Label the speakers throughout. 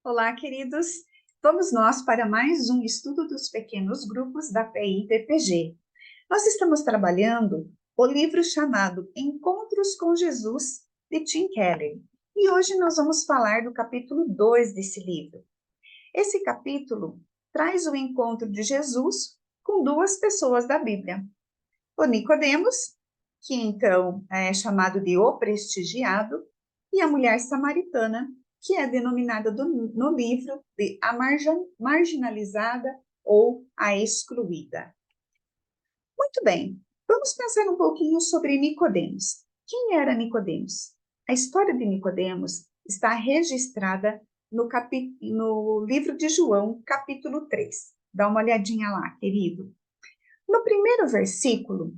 Speaker 1: Olá, queridos! Vamos nós para mais um estudo dos pequenos grupos da PIPPG. Nós estamos trabalhando o livro chamado Encontros com Jesus, de Tim Keller. E hoje nós vamos falar do capítulo 2 desse livro. Esse capítulo traz o encontro de Jesus com duas pessoas da Bíblia. O Nicodemos, que então é chamado de o prestigiado, e a mulher samaritana, que é denominada no livro de a marginalizada ou a excluída. Muito bem, vamos pensar um pouquinho sobre Nicodemos. Quem era Nicodemos? A história de Nicodemos está registrada no livro de João, capítulo 3. Dá uma olhadinha lá, querido. No primeiro versículo,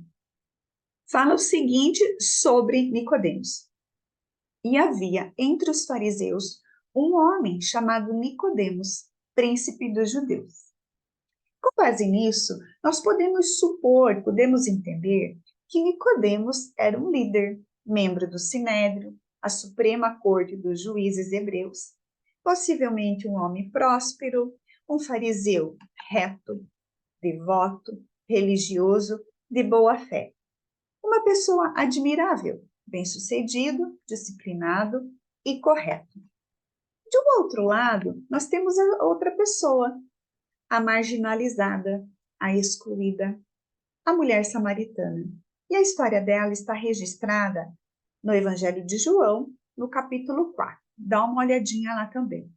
Speaker 1: fala o seguinte sobre Nicodemos. E havia entre os fariseus um homem chamado Nicodemos, príncipe dos judeus. Com base nisso, nós podemos entender que Nicodemos era um líder, membro do Sinédrio, a suprema corte dos juízes hebreus, possivelmente um homem próspero, um fariseu reto, devoto, religioso, de boa fé. Uma pessoa admirável, bem-sucedido, disciplinado e correto. De um outro lado, nós temos a outra pessoa, a marginalizada, a excluída, a mulher samaritana. E a história dela está registrada no Evangelho de João, no capítulo 4. Dá uma olhadinha lá também.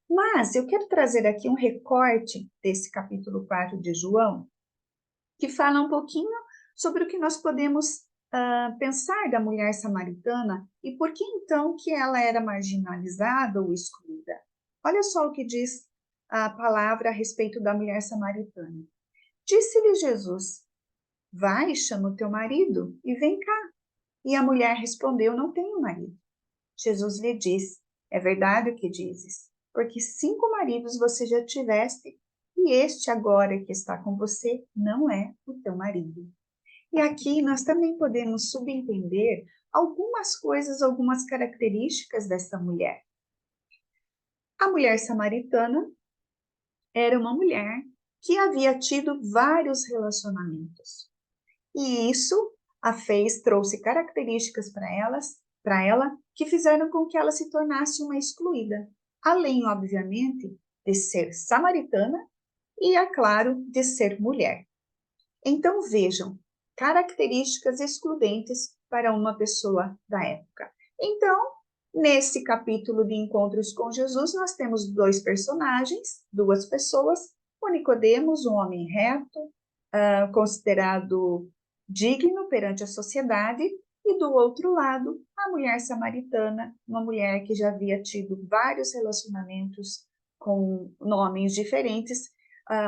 Speaker 1: Mas eu quero trazer aqui um recorte desse capítulo 4 de João, que fala um pouquinho sobre o que nós podemos pensar da mulher samaritana e por que então que ela era marginalizada ou excluída. Olha só o que diz a palavra a respeito da mulher samaritana. Disse-lhe Jesus: vai, chama o teu marido e vem cá. E a mulher respondeu: não tenho marido. Jesus lhe disse: é verdade o que dizes, porque 5 maridos você já tiveste, e este agora que está com você não é o teu marido. E aqui nós também podemos subentender algumas coisas, algumas características dessa mulher. A mulher samaritana era uma mulher que havia tido vários relacionamentos. E isso trouxe características para ela, que fizeram com que ela se tornasse uma excluída. Além, obviamente, de ser samaritana e, é claro, de ser mulher. Então, vejam, características excludentes para uma pessoa da época. Então, nesse capítulo de Encontros com Jesus, nós temos 2 personagens, 2 pessoas, o Nicodemos, um homem reto, considerado digno perante a sociedade, e do outro lado, a mulher samaritana, uma mulher que já havia tido vários relacionamentos com homens diferentes,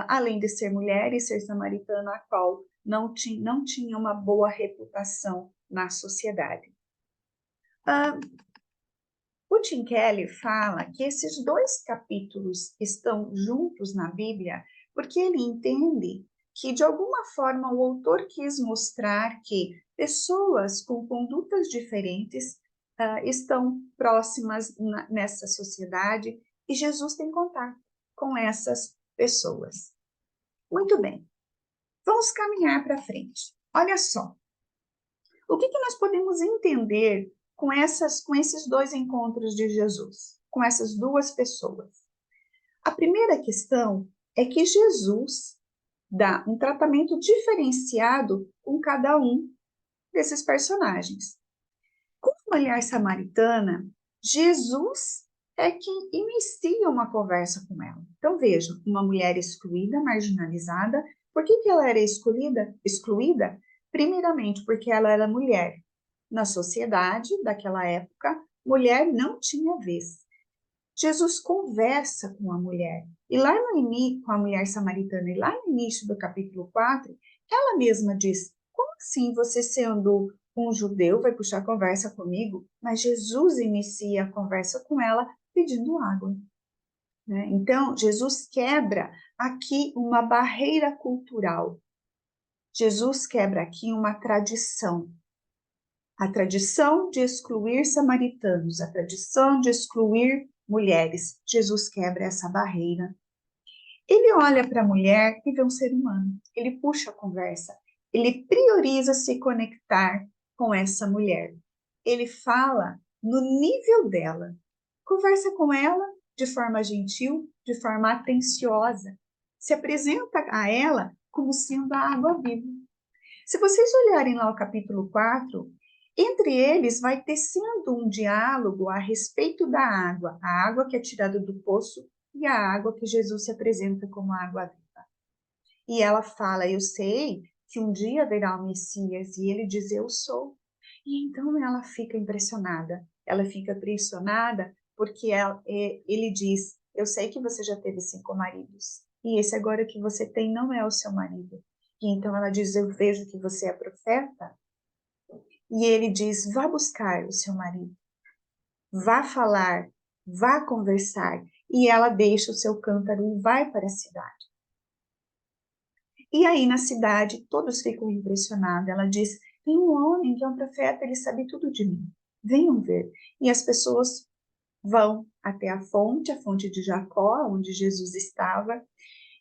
Speaker 1: além de ser mulher e ser samaritana, a qual não tinha uma boa reputação na sociedade. O Tim Keller fala que esses 2 capítulos estão juntos na Bíblia porque ele entende que, de alguma forma, o autor quis mostrar que pessoas com condutas diferentes estão próximas nessa sociedade e Jesus tem contato com essas pessoas. Muito bem. Vamos caminhar para frente. Olha só. O que nós podemos entender com esses 2 encontros de Jesus, com essas 2 pessoas? A primeira questão é que Jesus dá um tratamento diferenciado com cada um desses personagens. Com a mulher samaritana, Jesus é quem inicia uma conversa com ela. Então, vejam, uma mulher excluída, marginalizada. Por que ela era excluída? Primeiramente, porque ela era mulher. Na sociedade daquela época, mulher não tinha vez. Jesus conversa com a mulher. E lá no início, com a mulher samaritana, e lá no início do capítulo 4, ela mesma diz: como assim você, sendo um judeu, vai puxar conversa comigo? Mas Jesus inicia a conversa com ela pedindo água. Né? Então, Jesus quebra aqui uma barreira cultural. Jesus quebra aqui uma tradição. A tradição de excluir samaritanos, a tradição de excluir mulheres. Jesus quebra essa barreira. Ele olha para a mulher e vê um ser humano. Ele puxa a conversa. Ele prioriza se conectar com essa mulher. Ele fala no nível dela. Conversa com ela de forma gentil, de forma atenciosa. Se apresenta a ela como sendo a água viva. Se vocês olharem lá o capítulo 4, entre eles vai tecendo um diálogo a respeito da água, a água que é tirada do poço e a água que Jesus se apresenta como água viva. E ela fala, eu sei que um dia haverá o Messias, e ele diz, eu sou. E então ela fica impressionada, porque ele diz, eu sei que você já teve 5 maridos, e esse agora que você tem não é o seu marido. E então ela diz, eu vejo que você é profeta. E ele diz, vá buscar o seu marido, vá falar, vá conversar. E ela deixa o seu cântaro e vai para a cidade. E aí na cidade todos ficam impressionados. Ela diz, tem um homem que é um profeta, ele sabe tudo de mim. Venham ver. E as pessoas vão até a fonte de Jacó, onde Jesus estava,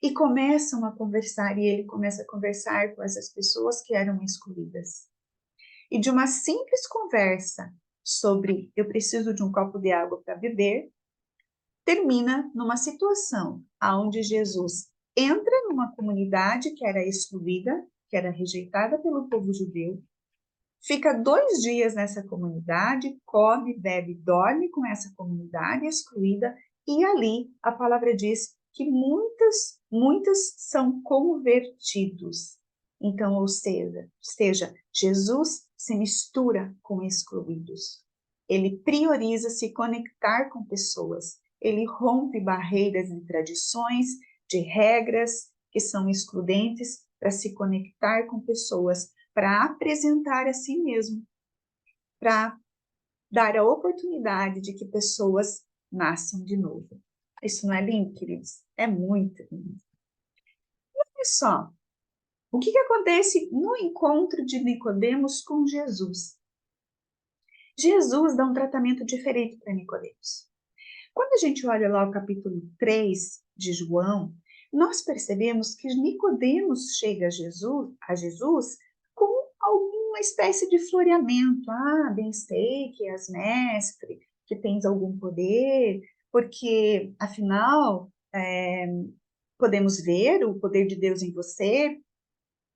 Speaker 1: e começam a conversar. E ele começa a conversar com essas pessoas que eram escolhidas. E de uma simples conversa sobre eu preciso de um copo de água para beber, termina numa situação onde Jesus entra numa comunidade que era excluída, que era rejeitada pelo povo judeu, fica 2 dias nessa comunidade, come, bebe, dorme com essa comunidade excluída, e ali a palavra diz que muitos são convertidos. Então, ou seja, Jesus se mistura com excluídos. Ele prioriza se conectar com pessoas. Ele rompe barreiras de tradições, de regras que são excludentes para se conectar com pessoas, para apresentar a si mesmo, para dar a oportunidade de que pessoas nasçam de novo. Isso não é lindo, queridos? É muito lindo. Olha só, o que acontece no encontro de Nicodemos com Jesus? Jesus dá um tratamento diferente para Nicodemos. Quando a gente olha lá o capítulo 3 de João, nós percebemos que Nicodemos chega a Jesus com alguma espécie de floreamento. Ah, bem sei que és mestre, que tens algum poder, porque, afinal, podemos ver o poder de Deus em você,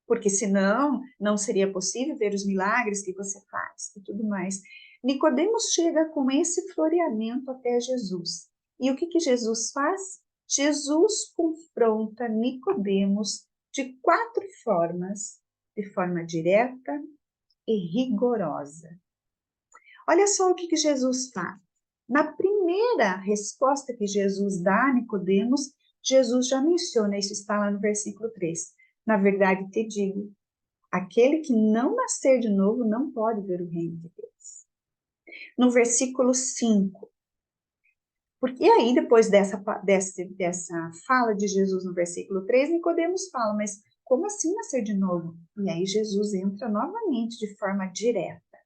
Speaker 1: porque senão não seria possível ver os milagres que você faz e tudo mais. Nicodemos chega com esse floreamento até Jesus. E o que Jesus faz? Jesus confronta Nicodemos de 4 formas, de forma direta e rigorosa. Olha só o que Jesus faz. Na primeira resposta que Jesus dá a Nicodemos, Jesus já menciona, isso está lá no versículo 3. Na verdade, te digo, aquele que não nascer de novo não pode ver o reino de Deus. No versículo 5, porque aí depois dessa fala de Jesus no versículo 3, Nicodemos fala, mas como assim nascer de novo? E aí Jesus entra novamente de forma direta,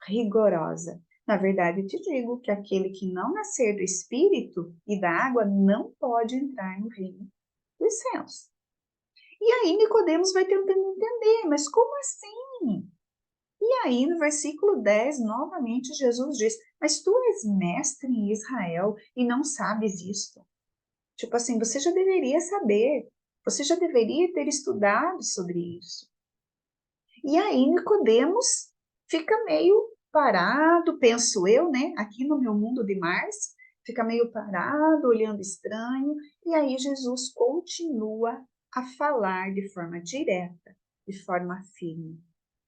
Speaker 1: rigorosa. Na verdade, te digo que aquele que não nascer do Espírito e da água não pode entrar no reino dos céus. E aí Nicodemos vai tentando entender, mas como assim? E aí no versículo 10, novamente Jesus diz, mas tu és mestre em Israel e não sabes isto. Tipo assim, você já deveria saber, você já deveria ter estudado sobre isso. E aí Nicodemos fica meio parado, penso eu, né? Aqui no meu mundo de Mars, fica meio parado, olhando estranho, e aí Jesus continua a falar de forma direta, de forma firme.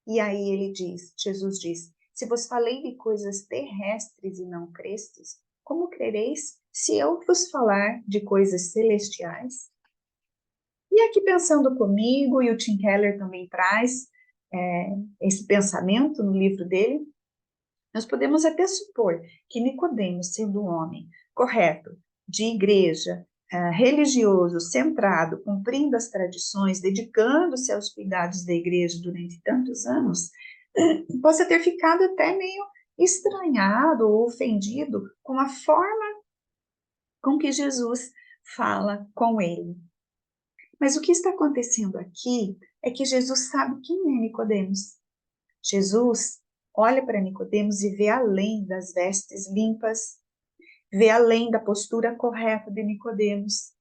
Speaker 1: E aí Jesus diz, se vos falei de coisas terrestres e não crestes, como crereis se eu vos falar de coisas celestiais? E aqui pensando comigo, e o Tim Keller também traz esse pensamento no livro dele, nós podemos até supor que Nicodemos, sendo um homem correto, de igreja, religioso, centrado, cumprindo as tradições, dedicando-se aos cuidados da igreja durante tantos anos, possa ter ficado até meio estranhado ou ofendido com a forma com que Jesus fala com ele. Mas o que está acontecendo aqui é que Jesus sabe quem é Nicodemos. Jesus olha para Nicodemos e vê além das vestes limpas, vê além da postura correta de Nicodemos,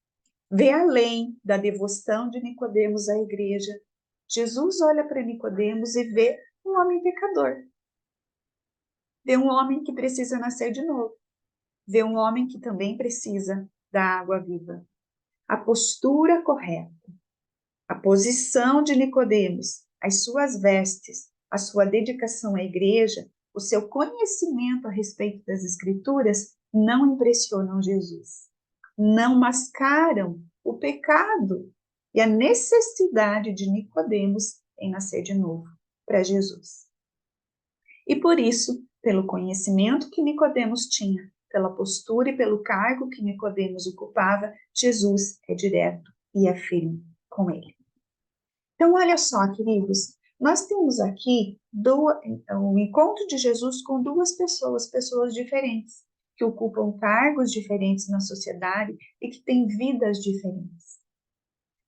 Speaker 1: vê além da devoção de Nicodemos à igreja. Jesus olha para Nicodemos e vê um homem pecador. Vê um homem que precisa nascer de novo. Vê um homem que também precisa da água viva. A postura correta, a posição de Nicodemos, as suas vestes, a sua dedicação à igreja, o seu conhecimento a respeito das Escrituras não impressionam Jesus. Não mascaram o pecado e a necessidade de Nicodemos em nascer de novo para Jesus. E por isso, pelo conhecimento que Nicodemos tinha, pela postura e pelo cargo que Nicodemos ocupava, Jesus é direto e é firme com ele. Então, olha só, queridos, nós temos aqui um encontro de Jesus com duas pessoas diferentes, que ocupam cargos diferentes na sociedade e que têm vidas diferentes.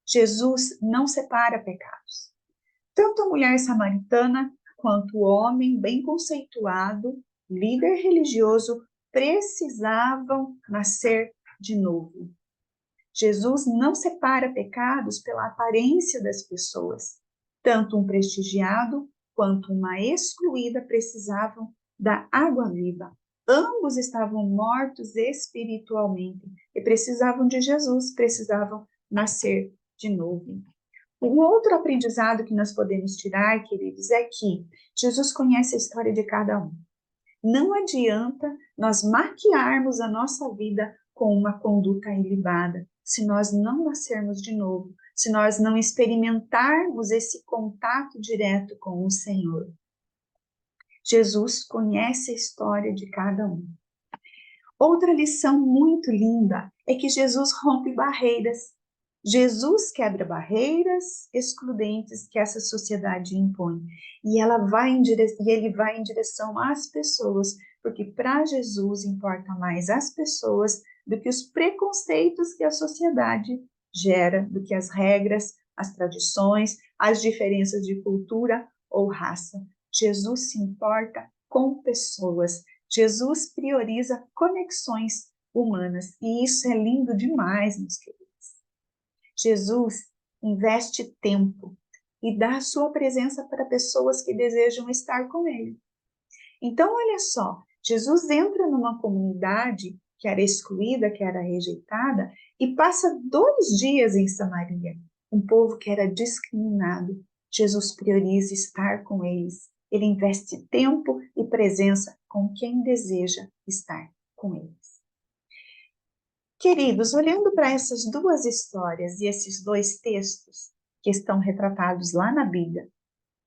Speaker 1: Jesus não separa pecados. Tanto a mulher samaritana quanto o homem bem conceituado, líder religioso, precisavam nascer de novo. Jesus não separa pecados pela aparência das pessoas. Tanto um prestigiado quanto uma excluída precisavam da água viva. Ambos estavam mortos espiritualmente e precisavam de Jesus, precisavam nascer de novo. Um outro aprendizado que nós podemos tirar, queridos, é que Jesus conhece a história de cada um. Não adianta nós maquiarmos a nossa vida com uma conduta ilibada, se nós não nascermos de novo, se nós não experimentarmos esse contato direto com o Senhor. Jesus conhece a história de cada um. Outra lição muito linda é que Jesus rompe barreiras. Jesus quebra barreiras excludentes que essa sociedade impõe. E ele vai em direção às pessoas, porque para Jesus importa mais as pessoas do que os preconceitos que a sociedade gera, do que as regras, as tradições, as diferenças de cultura ou raça. Jesus se importa com pessoas. Jesus prioriza conexões humanas. E isso é lindo demais, meus queridos. Jesus investe tempo e dá a sua presença para pessoas que desejam estar com ele. Então, olha só, Jesus entra numa comunidade que era excluída, que era rejeitada, e passa 2 dias em Samaria, um povo que era discriminado. Jesus prioriza estar com eles. Ele investe tempo e presença com quem deseja estar com eles. Queridos, olhando para essas 2 histórias e esses 2 textos que estão retratados lá na Bíblia,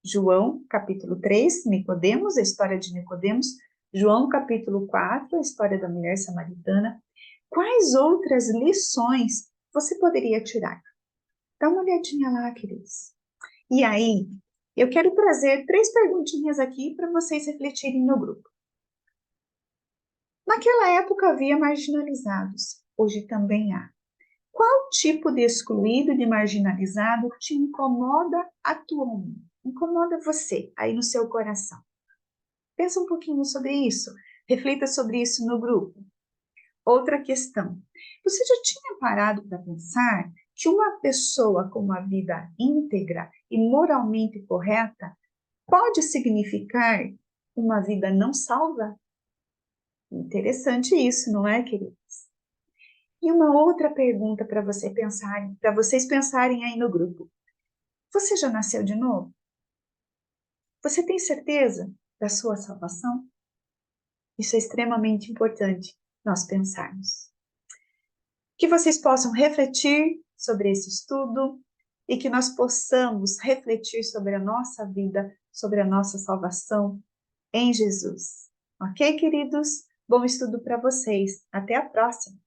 Speaker 1: João, capítulo 3, Nicodemos, a história de Nicodemos, João, capítulo 4, a história da mulher samaritana, quais outras lições você poderia tirar? Dá uma olhadinha lá, queridos. E aí, eu quero trazer 3 perguntinhas aqui para vocês refletirem no grupo. Naquela época havia marginalizados, hoje também há. Qual tipo de excluído, de marginalizado te incomoda atualmente? Incomoda você, aí no seu coração? Pensa um pouquinho sobre isso, reflita sobre isso no grupo. Outra questão, você já tinha parado para pensar que uma pessoa com uma vida íntegra e moralmente correta pode significar uma vida não salva? Interessante isso, não é, queridos? E uma outra pergunta para vocês pensarem aí no grupo. Você já nasceu de novo? Você tem certeza da sua salvação? Isso é extremamente importante nós pensarmos. Que vocês possam refletir sobre esse estudo e que nós possamos refletir sobre a nossa vida, sobre a nossa salvação em Jesus. Ok, queridos? Bom estudo para vocês. Até a próxima!